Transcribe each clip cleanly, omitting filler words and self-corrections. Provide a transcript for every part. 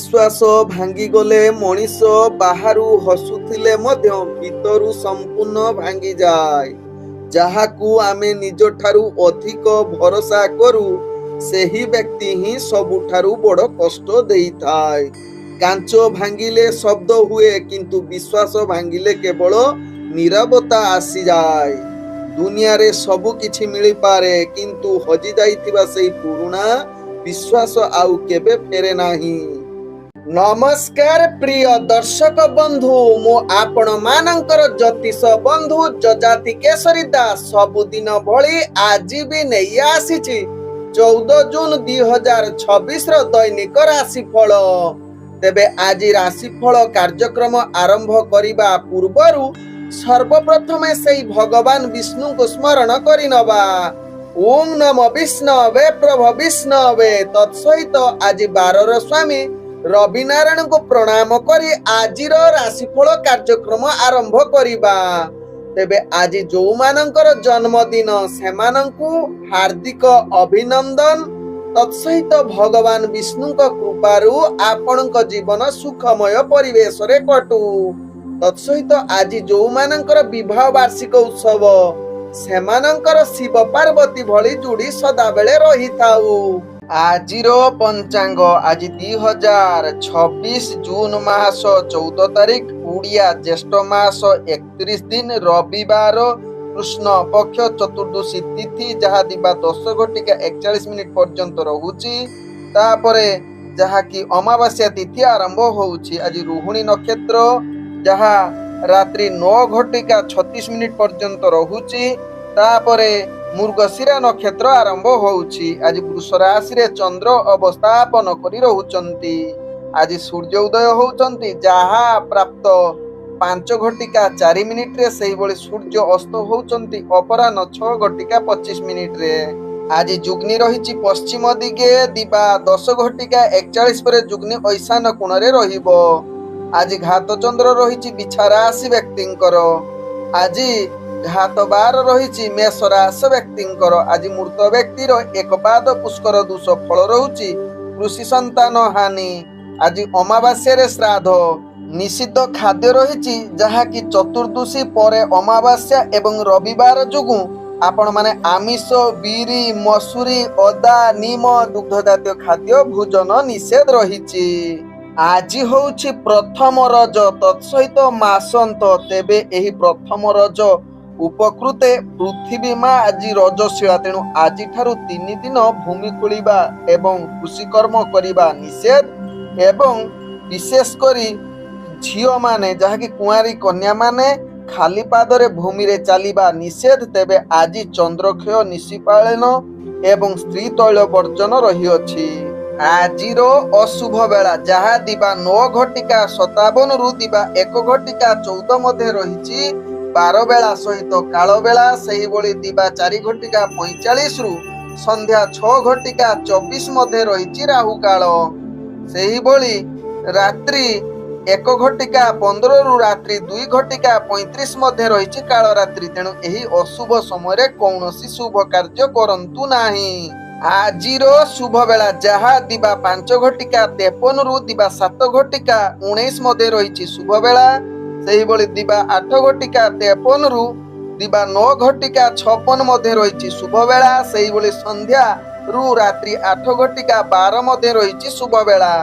विश्वास भांगी गले मनीष बाहरु हसुथिले मध्य भीतरु संपूर्ण भांगी जाए। जहाकू आमे निज ठारू अधिक भरोसा करू सेही व्यक्ति ही सबुठारू बड़ कष्ट देइथाय। कांच भांगिले शब्द हुए किंतु विश्वास भांगिले केवल नीरवता आसी जाए। दुनिया रे सबु किछि मिली पारे किंतु हजि जाइथिबा सेही पुरुणा विश्वास आउ केबे फेरे नाही। नमस्कार प्रिय दर्शक बंधु, मु आपण मानकर ज्योतिष बंधु जजाति केशरी दास सबुदिन भली आज भी नहीं आसीछि 14 जून 2026 रो दैनिक राशिफल। तेबे आज राशिफल कार्यक्रम आरंभ करिबा पूर्वरु सर्वप्रथमे सेही भगवान विष्णु को स्मरण करिनबा। ओम नमो विष्णवे प्रभु विष्णवे। तत्सहित आज बारर स्वामी रवि नारायण को प्रणाम करी आजिर राशिफल कार्यक्रम आरंभ करिबा। तेबे आज जो मानकर जन्मदिन सेमानंकु हार्दिक अभिनंदन। तत्सहित भगवान विष्णु को कृपारु आपनक जीवन सुखमय परिवेश रे कटू। तत्सहित आज जो मानकर विवाह वार्षिक उत्सव सेमानंकर शिव पार्वती भली जोड़ी सदा बेले रही थाउ। आजिरो पंचांग आज 2026 जून मास 14 तारिख उड़िया ज्येष्ठ मास 31 दिन रविवार कृष्ण पक्ष चतुर्दशी तिथि जहा दिबा 10:41 पर्यंत रहुची। तापरे जहा की अमावास्या तिथि आरंभ होउची। आज रोहिणी नक्षत्र जहा रात्रि 9:36 पर्यंत रहुची। तापरे मृगशिरा नक्षत्र आरंभ होउची। आज वृष राशि रे चंद्र अवस्थापन करी रहुचंती। आज सूर्य उदय होउचंती जहा प्राप्त 5:04 रे सही बळे सूर्य अस्त होउचंती अपराह्न 6:25 रे। आज जुग्नि रहिची पश्चिम दिगे दिबा 10:41 परे जुग्नि ईशान कोण रे रहिबो। आज घात चंद्र रहिची बिछा राशि व्यक्तिंकर। आज घात बार रहिची मेष राशि व्यक्तिंकर। आज मृत व्यक्तिर एक पाद पुष्कर दोष फल रहुची कृषि संतान हानि। आज अमावास्या रे श्राद्ध निषिद्ध खाद्य रहिची जहा की चतुर्दशी परे अमावास्या एवं रविवार जोगु आपण माने आमिष बीरी मसूरी अदा नीम दुग्ध जातीय खाद्य भोजन निषेध रहिची। आज होउची प्रथम रज तत्सहित मासंत। तेबे एही प्रथम रज उपकृते पृथ्वी माँ आज रजशीला। तेणु आज ठारू 3 दिन भूमि खोलिबा एवं कृषि कर्म करिबा निषेध एवं विशेष करी झियो माने जहा की कुंवारी कन्या माने खाली पादरे भूमि रे चलिबा निषेध। तेबे आज चंद्रक्षय निशिपालन एवं स्त्री तैल वर्जन रही अछि। आजिरो अशुभ बेला जहा दिबा 9:57 रु दिबा 1:14 मध्ये रहिछि 12 बेला सहित काल बेला। सही बळी दिबा 4:45 रु संध्या 6:24 मध्ये रहिछि राहु काल। सही बळी रात्रि 1:15 रु रात्रि 2:35 मध्ये रहिछि काल रात्रि। तेणु एही अशुभ समय रे कौनसी शुभ कार्य करंतु नाही। आजिरो शुभ बेला जहा दिबा 5:53 रु दिबा 7:19 मध्ये रहिछि शुभ बेला। सही बळी दिबा 8:53 रु दिबा 9:56 मध्ये रहिछि शुभ बेला। सही बळी संध्या रु रात्रि 8:12 मध्ये रहिछि शुभ बेला।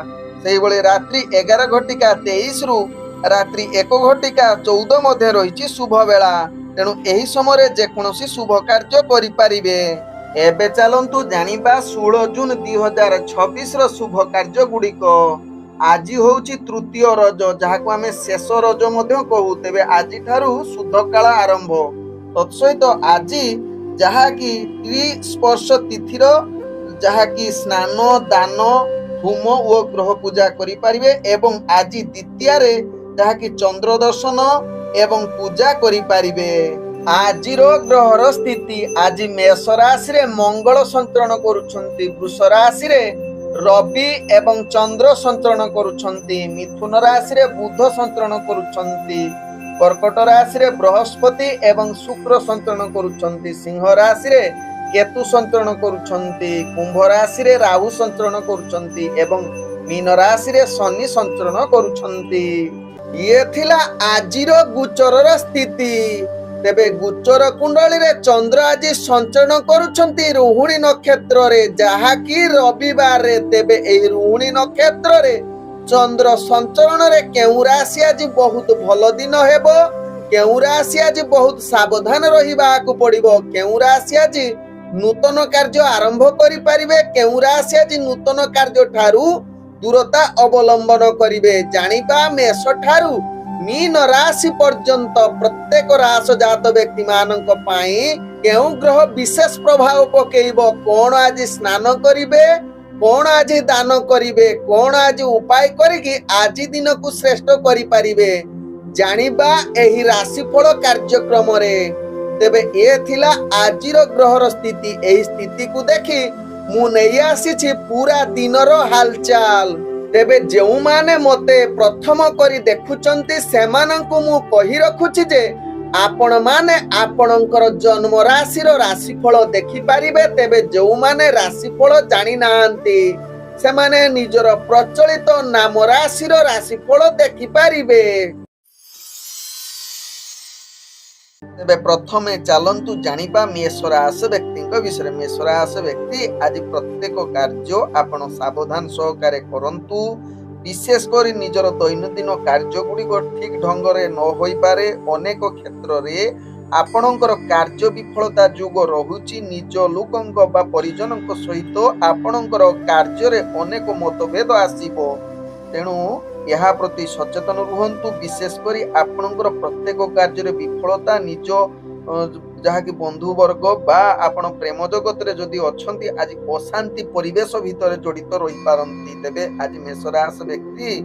सही बळी रात्रि 11:23 रु रात्रि 1:14 मध्ये रहिछि शुभ बेला। तेणु एही समय रे जे कोनोसी शुभ कार्य करि परिबे। एबे चलंतु जानिबा 16 जून 2026 रो शुभ कार्य गुड़िक। आज होउची तृतीय रज जहाको आमे शेष रज मध्य कहू। तेबे आज ठारू शुद्ध काल आरंभ। तत्सहित आज जहा की त्रिस्पर्श तिथिर जहा की स्नान दान होम और ग्रह पूजा करि परिबे एवं आज द्वितीय रे जहा की चंद्र दर्शन एवं पूजा करि परिबे। आजिरो ग्रहर स्थिति आज मेष राशि रे मंगल संचरण करुछंती। वृष राशि रे रवि एवं चंद्र संचरण करुछंती। मिथुन राशि रे बुध संचरण करुछंती। कर्कट राशि रे बृहस्पति एवं शुक्र संचरण करुछंती। सिंह राशि रे केतु संचरण करुछंती। कुंभ राशि रे राहु संचरण करुछंती एवं मीन राशि रे शनि संचरण करुछंती। ये थिला आजिर गोचरर स्थिति। तेबे गोचर कुंडली रे चंद्र आज संचरण करुछंती रोहिणी नक्षत्र रे, जहा कि रविवार रे। तेबे एही रोहिणी नक्षत्र रे चंद्र संचरण रे केउ राशि आज बहुत भल दिन हेबो, केउ राशि आज बहुत सावधान रहिबाकु पड़िबो, केउ राशि आज नूतन कार्य आरंभ करि परिबे, केउ राशि आज नूतन कार्य ठारू दूरता अवलंबन करिवे। जानिबा मेष ठारू मीन राशि पर्यंत प्रत्येक राशि जात व्यक्ति मानक पाई केउ ग्रह विशेष प्रभाव पकेइबो, कोन आज स्नान करिवे, कोन आज दान करिवे, कोन आज उपाय करिकि आज दिन को श्रेष्ठ करि परिबे, जानिबा एही राशिफल कार्यक्रम रे। तेबे ए थिला आजिर ग्रहर स्थिति। एही स्थिति को देखि मु नै आसीछि पूरा दिनर हालचाल। तेबे जेउ माने मते प्रथम करी देखुचंती सेमानंकु मु कहि रखुछि जे आपण माने आपणकर जन्म राशिर राशिफल देखि पारिबे। तेबे जेउ माने राशिफल जानि नांती सेमाने निजर प्रचलित नाम राशिर राशिफल देखि पारिबे। तेबे प्रथमे चलंतु जानिबा मेष राशि व्यक्तिक विषय। मेष राशि व्यक्ति आज प्रत्येक कार्य आपण सावधान सहकारे करंतु। विशेष करी निजर दैनंदिन कार्य गुड़िक ठीक ढंग रे न होई पारे। अनेक क्षेत्र रे आपणकर कार्य विफलता जोग रहुची। निज लोकंक बा परिजनक सहित आपणकर कार्य रे अनेक मतभेद आसीबो, तेणु यहाँ प्रति सचेतन रुहंतु। विशेष करी आपणकर प्रत्येक कार्य विफलता निज जहा कि बंधु वर्ग बा आपण प्रेम जगत रे जदि अछंती आज अशांति परिवेश भितर जड़ित रही पारंती। तेबे आज मेष राशि व्यक्ति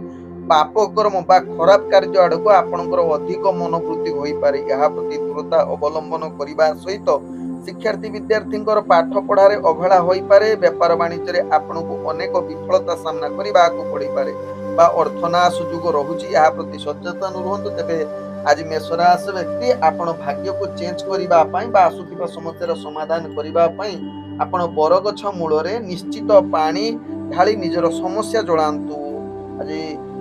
पाप कर्म बा खराब कार्य आड़क आपणकर अधिक मनोवृत्ति होई पारे। यहाँ प्रति दूरता अवलंबन करने सहित शिक्षार्थी विद्यार्थी पाठ पढ़ारे अवहेला होई पारे। व्यापार वाणिज्य रे आपणको अनेक विफलता सामना करबा को पड़ी पारे बा अर्थनाश सुयोग रहुची। यहाँ प्रति सचेतन रुहंतु। तेबे आज मेष राशि व्यक्ति आपण भाग्य को चेंज करिबा पई बा आसुथिबा समस्यार समाधान करिबा पई आपण बरगछ मूल रे निश्चित पानी ढाली निजर समस्या जळांतु। आज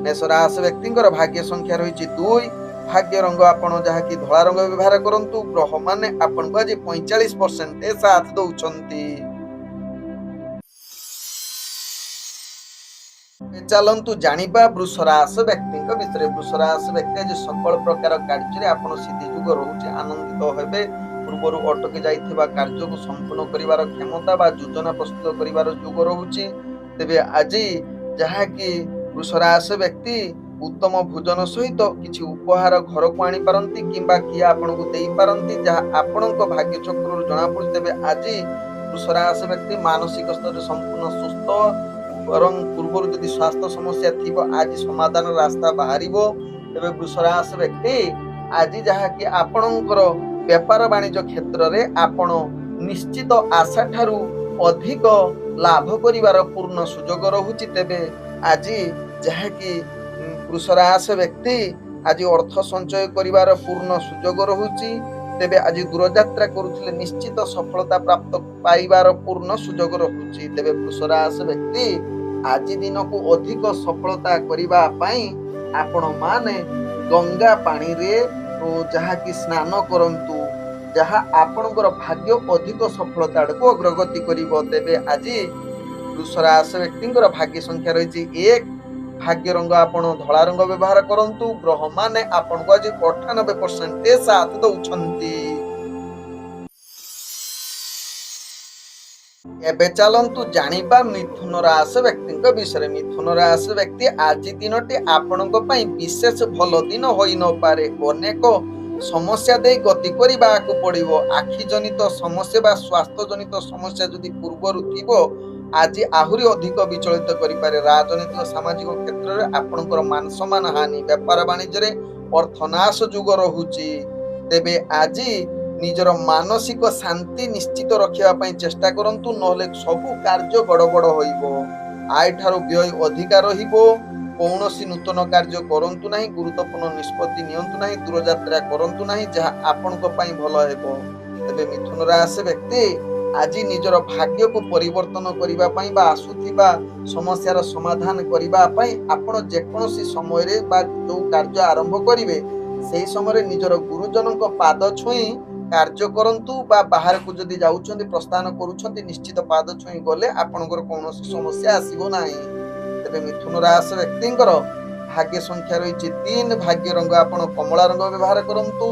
मेष राशि व्यक्तिंकर भाग्य संख्या रहिछि 2। भाग्य रंग आपण जहा कि धला रंग व्यवहार करंतु। ग्रह माने आपण को आज 45% साथ दउछंती। चलंतु जानिबा वृष राशि व्यक्तिक विषय। वृष राशि व्यक्ति आज सकल प्रकार कार्य आपण सिद्धि जुग रहुछि, आनंदित हेबे। पूर्वरु अटकी जाइथिबा कार्य को संपूर्ण करिवार क्षमता बा योजना प्रस्तुत करिवार जुग रहुछि। तेबे आज जहा कि वृष राशि व्यक्ति उत्तम भोजन सहित किछि उपहार घर को आनी पारंती किंबा किया आपण को देई पारंती, जहा आपणक भाग्य चक्ररु जणा पड़ि। तेबे आज वृष राशि व्यक्ति मानसिक स्तर संपूर्ण सुस्थ बरं पूर्व जदि स्वास्थ्य समस्या थी आज समाधान रास्ता बाहर। तेबे वृष राशि व्यक्ति आज जहा कि आपणकर व्यापार वाणिज्य क्षेत्र रे आपण निश्चित आशा ठारू अधिक लाभ करिवार पूर्ण सुयोग रहुछि। तेबे आज जहा कि वृष राशि व्यक्ति आज अर्थ संचय करिवार पूर्ण सुयोग रहुछि। तेबे आज दूरयात्रा करुथिले निश्चित सफलता प्राप्त पाइबार पूर्ण सुयोग रहुछि। तेबे वृष राशि व्यक्ति आज दिन को अधिक सफलता करिबा पई आपण माने गंगा पानी रे जहा कि स्नान करंतु, जहा आपणकर भाग्य अधिक सफलता को अग्रगति करिवो। तेबे आज वृष राशि व्यक्तिंकर भाग्य संख्या रहिछि 1। भाग्य रंग आपण धला रंग व्यवहार करंतु। ग्रह माने आपण को आज 98% साथ दउछंती। एबे चलंतु जानिबा मिथुन राशि व्यक्तिक विषय। मिथुन राशि व्यक्ति आज दिनटी आपणक पई विशेष भल दिन होई न पारे। अनेक समस्या दे गति करिबा को पड़िबो। आखि जनित समस्या बा स्वास्थ्य जनित समस्या जदि पूर्वरु थिबो आज आहुरी अधिक विचलित करि पारे। राजनीतिक सामाजिक क्षेत्र रे आपणकर मान सम्मान हानि, व्यापार वाणिज्य रे अर्थनाश जुग रहुची। तेबे आज निजर मानसिक शांति निश्चित रखिया पई चेष्टा करंतु, नहले सबु कार्य गड़बड़ होइबो। आय ठारो व्यय अधिका रहिबो। कौनसी नूतन कार्य करंतु नाही, गुरुत्वपूर्ण निष्पत्ति नियंतु नाही, दूर यात्रा करंतु नाही, जहा आपनको पई भलो हेबो। तेबे मिथुन राशि व्यक्ति ଆଜି ନିଜର ଭାଗ୍ୟକୁ ପରିବର୍ତ୍ତନ କରିବା ପାଇଁ ବା ଆସୁଥିବା ସମସ୍ୟାର ସମାଧାନ କରିବା ପାଇଁ ଆପଣ ଯେକୌଣସି ସମୟରେ ବା ଯୋଉ କାର୍ଯ୍ୟ ଆରମ୍ଭ କରିବେ ସେହି ସମୟରେ ନିଜର ଗୁରୁଜନଙ୍କ ପାଦ ଛୁଇଁ କାର୍ଯ୍ୟ କରନ୍ତୁ ବା ବାହାରକୁ ଯଦି ଯାଉଛନ୍ତି ପ୍ରସ୍ଥାନ କରୁଛନ୍ତି ନିଶ୍ଚିତ ପାଦ ଛୁଇଁ ଗଲେ ଆପଣଙ୍କର କୌଣସି ସମସ୍ୟା ଆସିବ ନାହିଁ। ତେବେ ମିଥୁନ ରାଶି ବ୍ୟକ୍ତିଙ୍କର ଭାଗ୍ୟ ସଂଖ୍ୟା ରହିଛି 3, ଭାଗ୍ୟ ରଙ୍ଗ ଆପଣ କମଳା ରଙ୍ଗ ବ୍ୟବହାର କରନ୍ତୁ।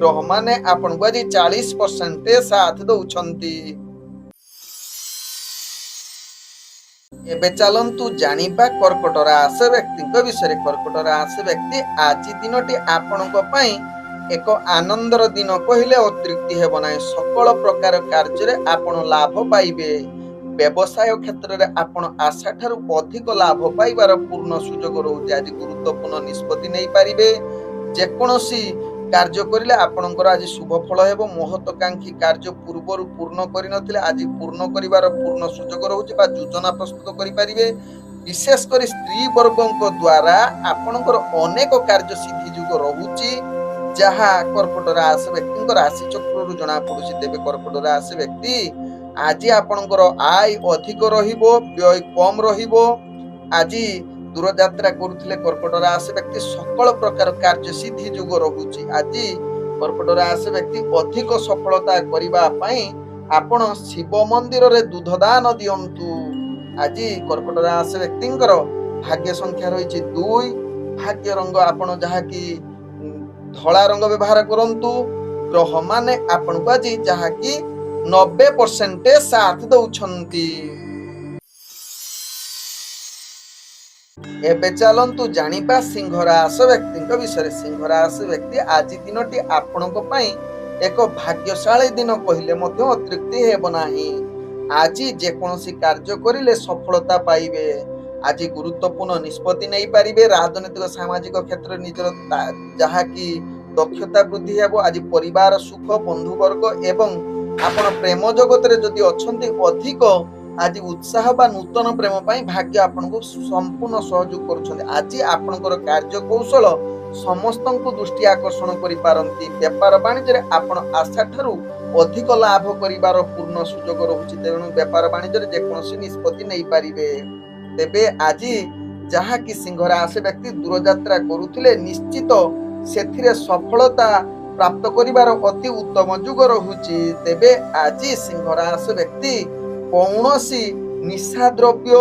ଗ୍ରହମାନେ ଆପଣଙ୍କୁ ଆଜି 40% ସାଥ ଦଉଛନ୍ତି। ଏବେ ଚାଲନ୍ତୁ ଜାଣିବା କର୍କଟ ରାଶି ବ୍ୟକ୍ତିଙ୍କ ବିଷୟରେ। କର୍କଟ ରାଶି ବ୍ୟକ୍ତି ଆଜି ଦିନଟି ଆପଣଙ୍କ ପାଇଁ ଏକ ଆନନ୍ଦର ଦିନ କହିଲେ ଅତ୍ୟୁକ୍ତି ହେବ ନାହିଁ। ସକଳ ପ୍ରକାର କାର୍ଯ୍ୟରେ ଆପଣ ଲାଭ ପାଇବେ। ବ୍ୟବସାୟ କ୍ଷେତ୍ରରେ ଆପଣ ଆଶା ଠାରୁ ଅଧିକ ଲାଭ ପାଇବାର ପୂର୍ଣ୍ଣ ସୁଯୋଗ ରହୁଛି। ଆଜି ଗୁରୁତ୍ୱପୂର୍ଣ୍ଣ ନିଷ୍ପତ୍ତି ନେଇପାରିବେ। ଯେକୌଣସି କାର୍ଯ୍ୟ କରିଲେ ଆପଣଙ୍କର ଆଜି ଶୁଭ ଫଳ ହେବ। ମହତ୍ୱାକାଂକ୍ଷୀ କାର୍ଯ୍ୟ ପୂର୍ବରୁ ପୂର୍ଣ୍ଣ କରିନଥିଲେ ଆଜି ପୂର୍ଣ୍ଣ କରିବାର ପୂର୍ଣ୍ଣ ସୁଯୋଗ ରହୁଛି ବା ଯୋଜନା ପ୍ରସ୍ତୁତ କରିପାରିବେ। ବିଶେଷ କରି ସ୍ତ୍ରୀ ବର୍ଗଙ୍କ ଦ୍ୱାରା ଆପଣଙ୍କର ଅନେକ କାର୍ଯ୍ୟ ସିଦ୍ଧି ଯୋଗ ରହୁଛି, ଯାହା କର୍କଟ ରାଶି ବ୍ୟକ୍ତିଙ୍କ ରାଶି ଚକ୍ରରୁ ଜଣା ପଡୁଛି। ତେବେ କର୍କଟ ରାଶି ବ୍ୟକ୍ତି ଆଜି ଆପଣଙ୍କର ଆୟ ଅଧିକ ରହିବ, ବ୍ୟୟ କମ ରହିବ। ଆଜି ଦୂରଯାତ୍ରା କରୁଥିଲେ କର୍କଟ ରାଶି ବ୍ୟକ୍ତି ସକଳ ପ୍ରକାର କାର୍ଯ୍ୟ ସିଦ୍ଧି ଯୋଗ ରହୁଛି। ଆଜି କର୍କଟ ରାଶି ବ୍ୟକ୍ତି ଅଧିକ ସଫଳତା କରିବା ପାଇଁ ଆପଣ ଶିବ ମନ୍ଦିରରେ ଦୁଧ ଦାନ ଦିଅନ୍ତୁ। ଆଜି କର୍କଟ ରାଶି ବ୍ୟକ୍ତିଙ୍କର ଭାଗ୍ୟ ସଂଖ୍ୟା ରହିଛି 2, ଭାଗ୍ୟ ରଙ୍ଗ ଆପଣ ଯାହାକି ଧଳା ରଙ୍ଗ ବ୍ୟବହାର କରନ୍ତୁ। ଗ୍ରହମାନେ ଆପଣଙ୍କୁ ଆଜି ଯାହାକି 90% ସାଥ ଦଉଛନ୍ତି। ଏବେ ଚାଲନ୍ତୁ ଜାଣିବା ସିଂହ ରାଶି ବ୍ୟକ୍ତିଙ୍କ ବିଷୟରେ। ସିଂହ ରାଶି ବ୍ୟକ୍ତି ଆଜି ଦିନଟି ଆପଣଙ୍କ ପାଇଁ ଏକ ଭାଗ୍ୟଶାଳୀ ଦିନ କହିଲେ ମଧ୍ୟ ଅତ୍ୟୁକ୍ତି ହେବ ନାହିଁ। ଆଜି ଯେକୌଣସି କାର୍ଯ୍ୟ କରିଲେ ସଫଳତା ପାଇବେ। ଆଜି ଗୁରୁତ୍ୱପୂର୍ଣ୍ଣ ନିଷ୍ପତ୍ତି ନେଇପାରିବେ। ରାଜନୈତିକ ସାମାଜିକ କ୍ଷେତ୍ରରେ ନିଜର ଯାହାକି ଦକ୍ଷତା ବୃଦ୍ଧି ହେବ। ଆଜି ପରିବାର ସୁଖ, ବନ୍ଧୁବର୍ଗ ଏବଂ ଆପଣ ପ୍ରେମ ଜଗତରେ ଯଦି ଅଛନ୍ତି ଅଧିକ ଆଜି ଉତ୍ସାହ ବା ନୂତନ ପ୍ରେମ ପାଇଁ ଭାଗ୍ୟ ଆପଣଙ୍କୁ ସମ୍ପୂର୍ଣ୍ଣ ସହଯୋଗ କରୁଛନ୍ତି। ଆଜି ଆପଣଙ୍କର କାର୍ଯ୍ୟ କୌଶଳ ସମସ୍ତଙ୍କୁ ଦୃଷ୍ଟି ଆକର୍ଷଣ କରିପାରନ୍ତି। ବେପାର ବାଣିଜ୍ୟରେ ଆପଣ ଆଶା ଠାରୁ ଅଧିକ ଲାଭ କରିବାର ପୂର୍ଣ୍ଣ ସୁଯୋଗ ରହୁଛି। ତେଣୁ ବେପାର ବାଣିଜ୍ୟରେ ଯେକୌଣସି ନିଷ୍ପତ୍ତି ନେଇପାରିବେ। ତେବେ ଆଜି ଯାହାକି ସିଂହ ରାଶି ବ୍ୟକ୍ତି ଦୂରଯାତ୍ରା କରୁଥିଲେ ନିଶ୍ଚିତ ସେଥିରେ ସଫଳତା ପ୍ରାପ୍ତ କରିବାର ଅତି ଉତ୍ତମ ଯୁଗ ରହୁଛି। ତେବେ ଆଜି ସିଂହ ରାଶି ବ୍ୟକ୍ତି କୌଣସି ନିଶା ଦ୍ରବ୍ୟ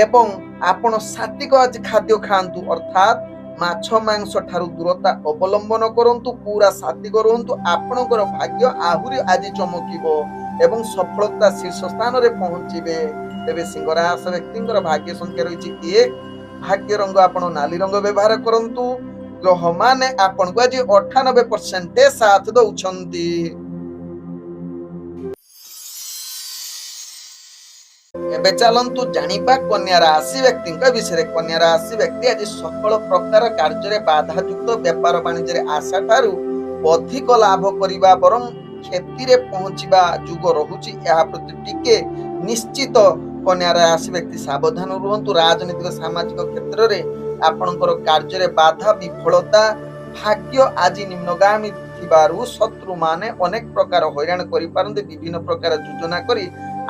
ଏବଂ ଆପଣ ସାତ୍ବିକ ଆଜି ଖାଦ୍ୟ ଖାଆନ୍ତୁ, ଅର୍ଥାତ୍ ମାଛ ମାଂସ ଠାରୁ ଦୂରତା ଅବଲମ୍ବନ କରନ୍ତୁ। ପୁରା ସାତ୍ବିକ ରୁହନ୍ତୁ। ଆପଣଙ୍କର ଭାଗ୍ୟ ଆହୁରି ଆଜି ଚମକିବ ଏବଂ ସଫଳତା ଶୀର୍ଷ ସ୍ଥାନରେ ପହଞ୍ଚିବେ। ତେବେ ସିଂହ ରାଶି ବ୍ୟକ୍ତିଙ୍କର ଭାଗ୍ୟ ସଂଖ୍ୟା ରହିଛି 1, ଭାଗ୍ୟ ରଙ୍ଗ ଆପଣ ନାଲି ରଙ୍ଗ ବ୍ୟବହାର କରନ୍ତୁ। ଗ୍ରହମାନେ ଆପଣଙ୍କୁ ଆଜି 98% ସାଥ ଦଉଛନ୍ତି। ଏବେ ଚାଲନ୍ତୁ ଜାଣିବା କନ୍ୟା ରାଶି ବ୍ୟକ୍ତିଙ୍କ ବିଷୟରେ। କନ୍ୟା ରାଶି ବ୍ୟକ୍ତି ଆଜି ସକଳ ପ୍ରକାର କାର୍ଯ୍ୟରେ ବାଧାଯୁକ୍ତ ବେପାର ବାଣିଜ୍ୟରେ ଆଶା ଠାରୁ ଅଧିକ ଲାଭ କରିବା ବରଂ କ୍ଷତିରେ ପହଞ୍ଚିବା ଯୁଗ ରହୁଛି। ଏହା ପ୍ରତି ଟିକେ ନିଶ୍ଚିତ କନ୍ୟା ରାଶି ବ୍ୟକ୍ତି ସାବଧାନ ରୁହନ୍ତୁ। ରାଜନୈତିକ ସାମାଜିକ କ୍ଷେତ୍ରରେ ଆପଣଙ୍କର କାର୍ଯ୍ୟରେ ବାଧା ବିଫଳତା ଭାଗ୍ୟ ଆଜି ନିମ୍ନଗାମୀ ଥିବାରୁ ଶତ୍ରୁମାନେ ଅନେକ ପ୍ରକାର ହଇରାଣ କରିପାରନ୍ତି। ବିଭିନ୍ନ ପ୍ରକାର ଯୋଜନା କରି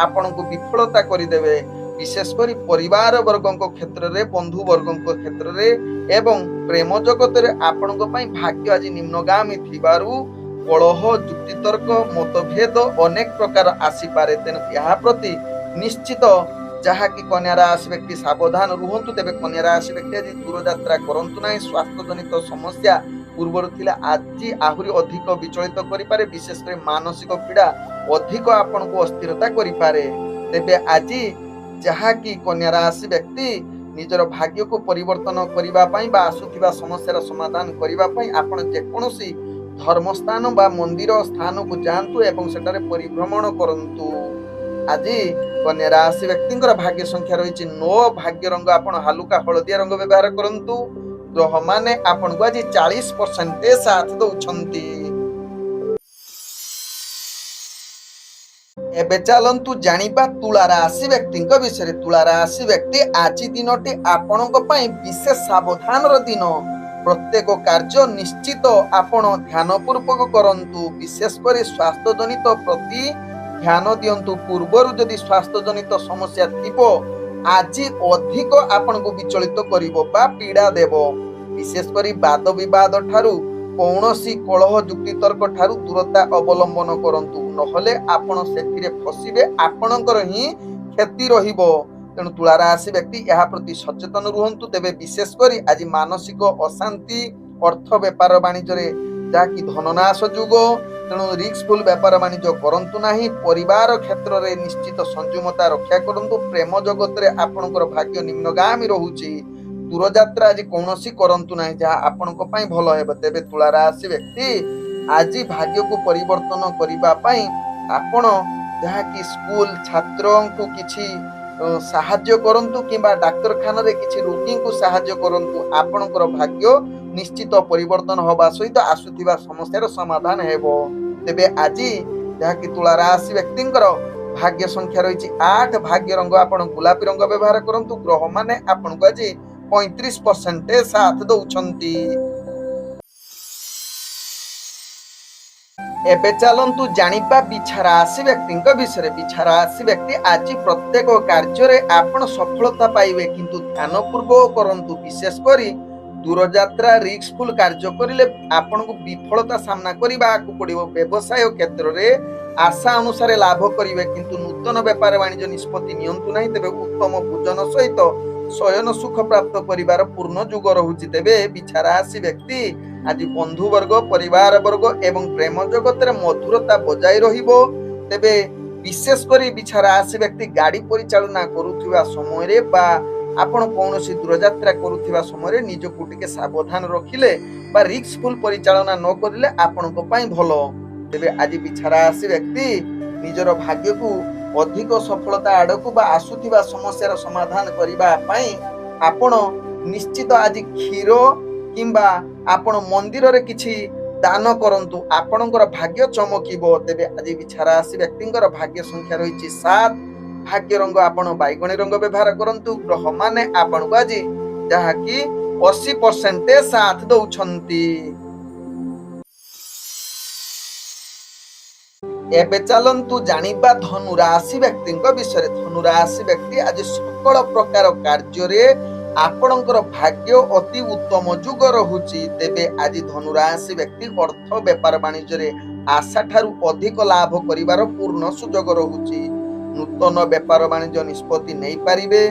ଆପଣଙ୍କୁ ବିଫଳତା କରିଦେବେ। ବିଶେଷ କରି ପରିବାର ବର୍ଗଙ୍କ କ୍ଷେତ୍ରରେ, ବନ୍ଧୁ ବର୍ଗଙ୍କ କ୍ଷେତ୍ରରେ ଏବଂ ପ୍ରେମ ଜଗତରେ ଆପଣଙ୍କ ପାଇଁ ଭାଗ୍ୟ ଆଜି ନିମ୍ନଗାମୀ ଥିବାରୁ କଳହ, ଯୁକ୍ତିତର୍କ, ମତଭେଦ ଅନେକ ପ୍ରକାର ଆସିପାରେ। ତେଣୁ ଏହା ପ୍ରତି ନିଶ୍ଚିତ ଯାହାକି କନ୍ୟା ରାଶି ବ୍ୟକ୍ତି ସାବଧାନ ରୁହନ୍ତୁ। ତେବେ କନ୍ୟା ରାଶି ବ୍ୟକ୍ତି ଆଜି ଦୂରଯାତ୍ରା କରନ୍ତୁ ନାହିଁ। ସ୍ୱାସ୍ଥ୍ୟଜନିତ ସମସ୍ୟା ପୂର୍ବରୁ ଥିଲା ଆଜି ଆହୁରି ଅଧିକ ବିଚଳିତ କରିପାରେ। ବିଶେଷ କରି ମାନସିକ ପୀଡ଼ା ଅଧିକ ଆପଣଙ୍କୁ ଅସ୍ଥିରତା କରିପାରେ। ତେବେ ଆଜି ଯାହାକି କନ୍ୟା ରାଶି ବ୍ୟକ୍ତି ନିଜର ଭାଗ୍ୟକୁ ପରିବର୍ତ୍ତନ କରିବା ପାଇଁ ବା ଆସୁଥିବା ସମସ୍ୟାର ସମାଧାନ କରିବା ପାଇଁ ଆପଣ ଯେକୌଣସି ଧର୍ମସ୍ଥାନ ବା ମନ୍ଦିର ସ୍ଥାନକୁ ଯାଆନ୍ତୁ ଏବଂ ସେଠାରେ ପରିଭ୍ରମଣ କରନ୍ତୁ। ଆଜି କନ୍ୟା ରାଶି ବ୍ୟକ୍ତିଙ୍କର ଭାଗ୍ୟ ସଂଖ୍ୟା ରହିଛି 9, ଭାଗ୍ୟ ରଙ୍ଗ ଆପଣ ହାଲୁକା ହଳଦିଆ ରଙ୍ଗ ବ୍ୟବହାର କରନ୍ତୁ। ଗ୍ରହମାନେ ଆପଣଙ୍କୁ ଆଜି 40% ସାଥ ଦଉଛନ୍ତି। ଏବେ ଚାଲନ୍ତୁ ଜାଣିବା ତୁଳା ରାଶି ବ୍ୟକ୍ତିଙ୍କ ବିଷୟରେ। ତୁଳା ରାଶି ବ୍ୟକ୍ତି ଆଜି ଦିନଟି ଆପଣଙ୍କ ପାଇଁ ବିଶେଷ ସାବଧାନର ଦିନ। ପ୍ରତ୍ୟେକ କାର୍ଯ୍ୟ ନିଶ୍ଚିତ ଆପଣ ଧ୍ୟାନ ପୂର୍ବକ କରନ୍ତୁ। ବିଶେଷ କରି ସ୍ୱାସ୍ଥ୍ୟ ଜନିତ ପ୍ରତି ध्यान दियंतु पूर्वरु जदि स्वास्थ्य जनित समस्या थिबो आज अधिक आपण को विचलित करिवो बा पीड़ा देबो। विशेष करी वाद विवाद ठारू कौनसी कलह जुक्ति तर्क ठारू दूरता अवलंबन करंतु नहले आपण सेथिरे फसिबे आपणकर ही क्षति रहिबो। तेणु तुला राशि व्यक्ति यह प्रति सचेतन रुहंतु। तेबे विशेष करी आज मानसिक अशांति अर्थ व्यापार वाणिज्य जहाँकि धननाश जुग तेणु रिस्कफुल व्यापार वाणिज्य करंतु नाही। परिवार क्षेत्र में निश्चित संयमता रक्षा करंतु। प्रेम जगत रे आपणकर भाग्य निम्नगामी रहुची। दूरयात्रा आज कौनसी करंतु नाही जहाँ आपणक पई भलो हेबो। तेबे तुला राशि व्यक्ति आज भाग्य को परिवर्तन करिबा पई आपण जहाँकि स्कूल छात्रों को किछि साहाଯ୍ୟ करंतु किंबा डाक्तरखाना रे किछि रोगी को साहाଯ୍ୟ करंतु। आपणकर भाग्य निश्चित परिवर्तन होबा सहित आसुथिबा समस्यार समाधान हेबो। तेबे आज जहाँकि तुला राशि व्यक्तिंकर भाग्य संख्या रही 8 भाग्य रंग आपण गुलाबी रंग व्यवहार करंतु। ग्रह माने आपनको आज 35% साथ दउछंती। एबे चलंतु जानिबा बिछा राशि व्यक्तिंक विषय। बिछा राशि व्यक्ति आज प्रत्येक कार्य रे आपण सफलता पाइबे किंतु ध्यान पूर्वक करंतु। विशेष करी दूरयात्रा रिस्कफुल कार्य करिले आपण को विफलता सामना करबा को पड़िबो। व्यवसाय क्षेत्र रे आशा अनुसार लाभ करिवे किंतु नूतन व्यापार वाणिज्य निष्पत्ति नियंतु नाही। तेबे उत्तम भोजन सहित शयन सुख प्राप्त करिवार पूर्ण जुग रहुची। तेबे बिछा राशि व्यक्ति आज बंधु वर्ग परिवार वर्ग एवं प्रेम जगत रे मधुरता बजाय रहिबो। तेबे विशेष करी बिछा राशि व्यक्ति गाड़ी परिचालना करुथिबा समय रे बा आपण कौनसी दूरयात्रा करुथिबा समय रे निजको टिके सावधान रखिले बा रिस्कफुल परिचालना न करिले आपनको पई भलो। तेबे आज बिछा राशि व्यक्ति निजर भाग्य को अधिक सफलता आड़कू बा आसुथिबा समस्यार समाधान करिबा पई आपण निश्चित आज क्षीर किंबा आपण मंदिर रे किछि दान करंतु। आपणकर भाग्य चमकिबो। तेबे आज बिछा राशि व्यक्तिंकर भाग्य संख्या रही 7 भाग्य रंग आपण बैगणी रंग व्यवहार करंतु। ग्रह माने आपनको आज जहाँकि 80% साथ दउछंती। एबे चलंतु जानिबा धनु राशि व्यक्तिंक विषय। धनु राशि व्यक्ति आज सकल प्रकार कार्य रे आपणकर भाग्य अति उत्तम जुग रहुची। तेबे आज धनु राशि व्यक्ति अर्थ व्यापार वाणिज्य रे आशा ठारू अधिक लाभ करिवार पूर्ण सुजोग रहुची। नूतन व्यापार वाणिज्य निष्पत्ति नहीं पारिबे।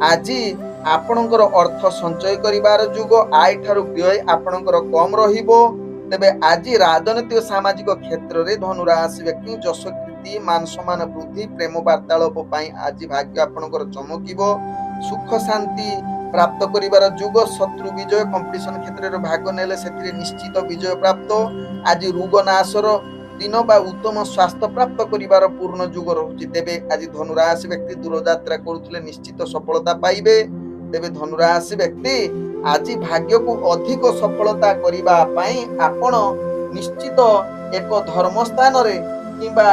आज आपणकर अर्थ संचय करिवार जुग। आय ठारू व्यय आपणकर कम रहिबो। तेबे आज राजनीतिक सामाजिक क्षेत्र रे धनु राशि व्यक्ति जश कीर्ति मान सम्मान वृद्धि प्रेम वार्तालाप पई आज भाग्य आपणकर चमकिबो। सुख शांति प्राप्त करिवार जुग। शत्रु विजय कंपटीशन क्षेत्र रे भाग नेले सेथिरे निश्चित विजय प्राप्त। आज रोग नाशर दिन बा उत्तम स्वास्थ्य प्राप्त करिवार पूर्ण जुग रहुची। तेबे आज धनु राशि व्यक्ति दूरयात्रा करुथिले निश्चित सफलता पाइबे। तेबे धनु राशि व्यक्ति आज भाग्य को अधिक सफलता करिबा पई आपण निश्चित एक धर्म स्थान रे किंबा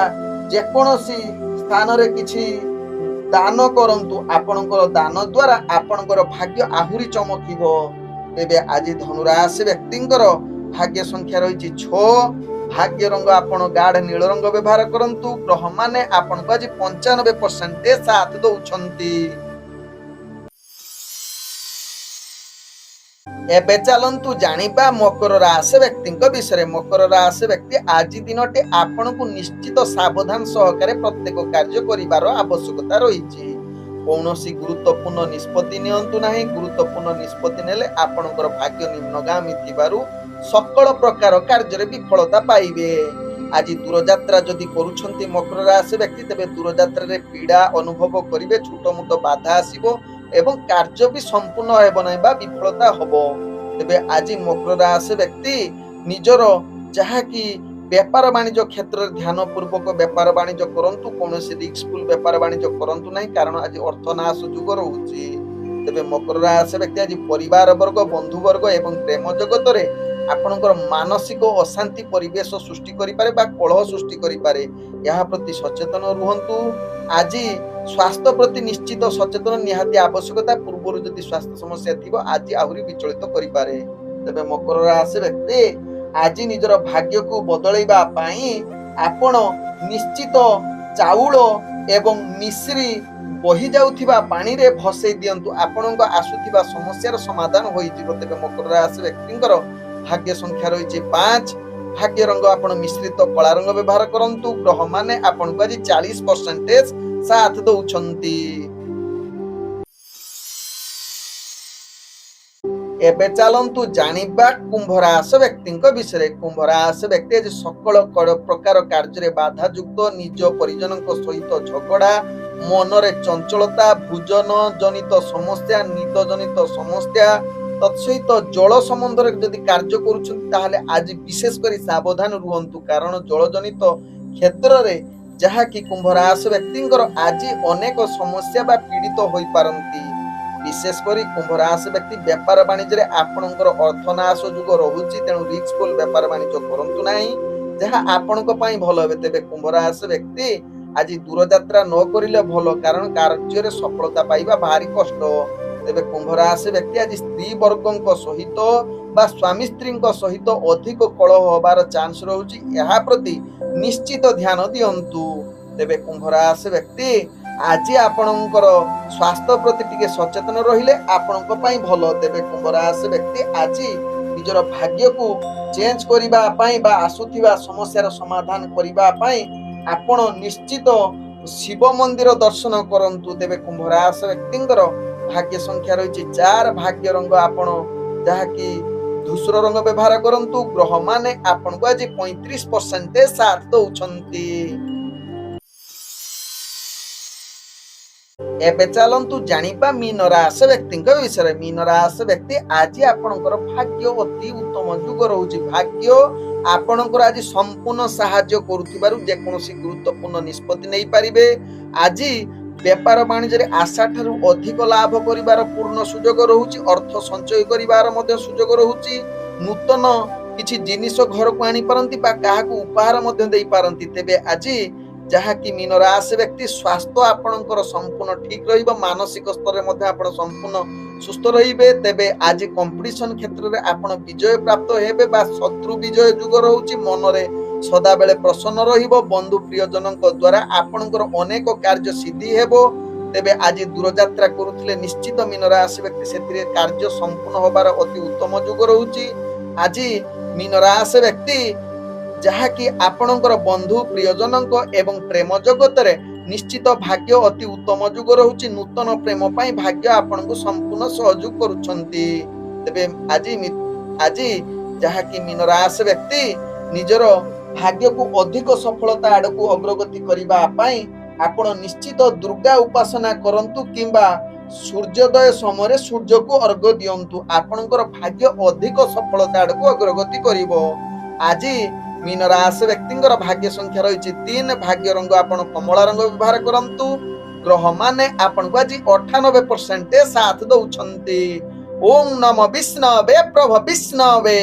जेकोनोसी स्थान रे किछि दान करंतु। आपणकर दान द्वारा आपणकर भाग्य आहुरी चमकिबो। तेबे आज धनु राशि व्यक्तिंकर भाग्य संख्या रही 6 भाग्य रंग आपण गाढ़ नील रंग व्यवहार करंतु। ग्रह माने आपनको आज 95% साथ दउछंती। एबे चलंतु जानिबा मकर राशि व्यक्तिंक विषय। मकर राशि व्यक्ति आज दिनटे आपनको निश्चित सावधान सहकारे प्रत्येक कार्य करिवार आवश्यकता रहिछि। कौनसी गुरुत्वपूर्ण निष्पत्ति नियंतु नाही। गुरुत्वपूर्ण निष्पत्ति नेले आपणकर भाग्य निम्नगामी थिबारु सकल प्रकार कार्य रे विफलता पाइबे। आज दूरयात्रा जदि करूछंती मकर राशि व्यक्ति तेबे दूरयात्रा रे पीड़ा अनुभव करिवे। छोट मोट बाधा आसीबो एवं कार्य भी संपूर्ण हेबो नै बा विफलता होबो। तेबे आज मकर राशि व्यक्ति निजर जहाँकि व्यापार वाणिज्य क्षेत्र ध्यान पूर्वक व्यापार वाणिज्य करंतु। कौनसी रिस्कफुल व्यापार वाणिज्य करंतु नहीं कारण आज अर्थनाश जुग रहुची। तेबे मकर राशि व्यक्ति आज परिवार वर्ग बंधु वर्ग एवं प्रेम जगत रे आपणकर मानसिक अशांति परिवेश सृष्टि करि पारे बा कलह सृष्टि करि पारे। यहा प्रति सचेतन रुहंतु। आज स्वास्थ्य प्रति निश्चित सचेतन निहाती आवश्यकता। पूर्व जदि स्वास्थ्य समस्या थिबो आज आहुरी विचलित करि पारे। तेबे मकर राशि व्यक्ति आज निजर भाग्य को बदलैबा पाई आपण निश्चित ଚାଉଳ ଏବଂ ମିଶ୍ରି ବହି ଯାଉଥିବା ପାଣିରେ ଭସେଇ ଦିଅନ୍ତୁ। ଆପଣଙ୍କ ଆସୁଥିବା ସମସ୍ୟାର ସମାଧାନ ହୋଇଯିବ। ତେବେ ମକର ରାଶି ବ୍ୟକ୍ତିଙ୍କର ଭାଗ୍ୟ ସଂଖ୍ୟା ରହିଛି 5। ଭାଗ୍ୟ ରଙ୍ଗ ଆପଣ ମିଶ୍ରିତ କଳା ରଙ୍ଗ ବ୍ୟବହାର କରନ୍ତୁ। ଗ୍ରହ ମାନେ ଆପଣଙ୍କୁ ଆଜି 40% ସାଥ ଦଉଛନ୍ତି। ଏବେ ଚାଲନ୍ତୁ ଜାଣିବା କୁମ୍ଭ ରାଶି ବ୍ୟକ୍ତିଙ୍କ ବିଷୟରେ। କୁମ୍ଭ ରାଶି ବ୍ୟକ୍ତି ଆଜି ସକଳ ପ୍ରକାର କାର୍ଯ୍ୟରେ ବାଧାଯୁକ୍ତ, ନିଜ ପରିଜନଙ୍କ ସହିତ ଝଗଡ଼ା, ମନରେ ଚଞ୍ଚଳତା, ଭୋଜନ ଜନିତ ସମସ୍ୟା, ନିଦ ଜନିତ ସମସ୍ୟା, ତତ୍ସହିତ ଜଳ ସମ୍ବନ୍ଧରେ ଯଦି କାର୍ଯ୍ୟ କରୁଛନ୍ତି ତାହେଲେ ଆଜି ବିଶେଷ କରି ସାବଧାନ ରୁହନ୍ତୁ, କାରଣ ଜଳ ଜନିତ କ୍ଷେତ୍ରରେ ଯାହାକି କୁମ୍ଭ ରାଶି ବ୍ୟକ୍ତିଙ୍କର ଆଜି ଅନେକ ସମସ୍ୟା ବା ପୀଡ଼ିତ ହୋଇପାରନ୍ତି। ବିଶେଷ କରି କୁମ୍ଭ ରାଶି ବ୍ୟକ୍ତି ବେପାର ବାଣିଜ୍ୟରେ ଆପଣଙ୍କର ଅର୍ଥନାଶ ଯୋଗ ରହୁଛି, ତେଣୁ ରିସ୍କଫୁଲ ବେପାର ବାଣିଜ୍ୟ କରନ୍ତୁ ନାହିଁ, ଯାହା ଆପଣଙ୍କ ପାଇଁ ଭଲ ହେବ। ତେବେ କୁମ୍ଭ ରାଶି ବ୍ୟକ୍ତି ଆଜି ଦୂରଯାତ୍ରା ନ କରିଲେ ଭଲ, କାରଣ କାର୍ଯ୍ୟରେ ସଫଳତା ପାଇବା ଭାରି କଷ୍ଟ। ତେବେ କୁମ୍ଭ ରାଶି ବ୍ୟକ୍ତି ଆଜି ସ୍ତ୍ରୀ ବର୍ଗଙ୍କ ସହିତ ବା ସ୍ୱାମୀ ସ୍ତ୍ରୀଙ୍କ ସହିତ ଅଧିକ କଳହ ହେବାର ଚାନ୍ସ ରହୁଛି, ଏହା ପ୍ରତି ନିଶ୍ଚିତ ଧ୍ୟାନ ଦିଅନ୍ତୁ। ତେବେ କୁମ୍ଭ ରାଶି ବ୍ୟକ୍ତି ଆଜି ଆପଣଙ୍କର ସ୍ୱାସ୍ଥ୍ୟ ପ୍ରତି ଟିକେ ସଚେତନ ରହିଲେ ଆପଣଙ୍କ ପାଇଁ ଭଲ। ତେବେ କୁମ୍ଭ ରାଶି ବ୍ୟକ୍ତି ଆଜି ନିଜର ଭାଗ୍ୟକୁ ଚେଞ୍ଜ କରିବା ପାଇଁ ବା ଆସୁଥିବା ସମସ୍ୟାର ସମାଧାନ କରିବା ପାଇଁ ଆପଣ ନିଶ୍ଚିତ ଶିବ ମନ୍ଦିର ଦର୍ଶନ କରନ୍ତୁ। ତେବେ କୁମ୍ଭ ରାଶି ବ୍ୟକ୍ତିଙ୍କର ଭାଗ୍ୟ ସଂଖ୍ୟା ରହିଛି 4। ଭାଗ୍ୟ ରଙ୍ଗ ଆପଣ ଯାହାକି ଧୂସର ରଙ୍ଗ ବ୍ୟବହାର କରନ୍ତୁ। ଗ୍ରହ ମାନେ ଆପଣଙ୍କୁ ଆଜି 35% ସାଥ ଦଉଛନ୍ତି। ଏବେ ଚାଲନ୍ତୁ ଜାଣିବା ମୀନ ରାଶି ବ୍ୟକ୍ତିଙ୍କ ବିଷୟରେ। ମୀନ ରାଶି ବ୍ୟକ୍ତି ଆଜି ଆପଣଙ୍କର ଭାଗ୍ୟ ଅତି ଉତ୍ତମ ଯୁଗ ରହୁଛି। ଭାଗ୍ୟ ଆପଣଙ୍କର ଆଜି ସମ୍ପୂର୍ଣ୍ଣ ସାହାଯ୍ୟ କରୁଥିବାରୁ ଯେକୌଣସି ଗୁରୁତ୍ୱପୂର୍ଣ୍ଣ ନିଷ୍ପତ୍ତି ନେଇପାରିବେ। ଆଜି ବେପାର ବାଣିଜ୍ୟରେ ଆଶା ଠାରୁ ଅଧିକ ଲାଭ କରିବାର ପୂର୍ଣ୍ଣ ସୁଯୋଗ ରହୁଛି। ଅର୍ଥ ସଞ୍ଚୟ କରିବାର ମଧ୍ୟ ସୁଯୋଗ ରହୁଛି। ନୂତନ କିଛି ଜିନିଷ ଘରକୁ ଆଣିପାରନ୍ତି ବା କାହାକୁ ଉପହାର ମଧ୍ୟ ଦେଇପାରନ୍ତି। ତେବେ ଆଜି ଯାହାକି ମୀନ ରାଶି ବ୍ୟକ୍ତି ସ୍ୱାସ୍ଥ୍ୟ ଆପଣଙ୍କର ସମ୍ପୂର୍ଣ୍ଣ ଠିକ ରହିବ, ମାନସିକ ସ୍ତରରେ ମଧ୍ୟ ଆପଣ ସମ୍ପୂର୍ଣ୍ଣ ସୁସ୍ଥ ରହିବେ। ତେବେ ଆଜି କମ୍ପିଟିସନ କ୍ଷେତ୍ରରେ ଆପଣ ବିଜୟ ପ୍ରାପ୍ତ ହେବେ ବା ଶତ୍ରୁ ବିଜୟ ଯୁଗ ରହୁଛି। ମନରେ ସଦାବେଳେ ପ୍ରସନ୍ନ ରହିବ। ବନ୍ଧୁ ପ୍ରିୟଜନଙ୍କ ଦ୍ୱାରା ଆପଣଙ୍କର ଅନେକ କାର୍ଯ୍ୟ ସିଦ୍ଧି ହେବ। ତେବେ ଆଜି ଦୂରଯାତ୍ରା କରୁଥିଲେ ନିଶ୍ଚିତ ମୀନ ରାଶି ବ୍ୟକ୍ତି ସେଥିରେ କାର୍ଯ୍ୟ ସମ୍ପୂର୍ଣ୍ଣ ହେବାର ଅତି ଉତ୍ତମ ଯୁଗ ରହୁଛି। ଆଜି ମୀନ ରାଶି ବ୍ୟକ୍ତି ଯାହାକି ଆପଣଙ୍କର ବନ୍ଧୁ ପ୍ରିୟଜନଙ୍କ ଏବଂ ପ୍ରେମ ଜଗତରେ ନିଶ୍ଚିତ ଭାଗ୍ୟ ଅତି ଉତ୍ତମ ଯୁଗ ରହୁଛି। ନୂତନ ପ୍ରେମ ପାଇଁ ଭାଗ୍ୟ ଆପଣଙ୍କୁ ସମ୍ପୂର୍ଣ୍ଣ ସହଯୋଗ କରୁଛନ୍ତି। ତେବେ ଆଜି ଯାହାକି ମୀନ ରାଶି ବ୍ୟକ୍ତି ନିଜର ଭାଗ୍ୟକୁ ଅଧିକ ସଫଳତା ଆଡ଼କୁ ଅଗ୍ରଗତି କରିବା ପାଇଁ ଆପଣ ନିଶ୍ଚିତ ଦୁର୍ଗା ଉପାସନା କରନ୍ତୁ କିମ୍ବା ସୂର୍ଯ୍ୟୋଦୟ ସମୟରେ ସୂର୍ଯ୍ୟକୁ ଅର୍ଘ୍ୟ ଦିଅନ୍ତୁ। ଆପଣଙ୍କର ଭାଗ୍ୟ ଅଧିକ ସଫଳତା ଆଡ଼କୁ ଅଗ୍ରଗତି କରିବ। ଆଜି ମୀନ ରାଶି ବ୍ୟକ୍ତିଙ୍କର ଭାଗ୍ୟ ସଂଖ୍ୟା ରହିଛି 3। ଭାଗ୍ୟ ରଙ୍ଗ ଆପଣ କମଳା ରଙ୍ଗ ବ୍ୟବହାର କରନ୍ତୁ। ଗ୍ରହ ମାନେ ଆପଣଙ୍କୁ ଆଜି 98% ସାଥ ଦଉଛନ୍ତି। ଓಂ ନମଃ ବିଷ୍ଣବେ ପ୍ରଭ ବିଷ୍ଣବେ।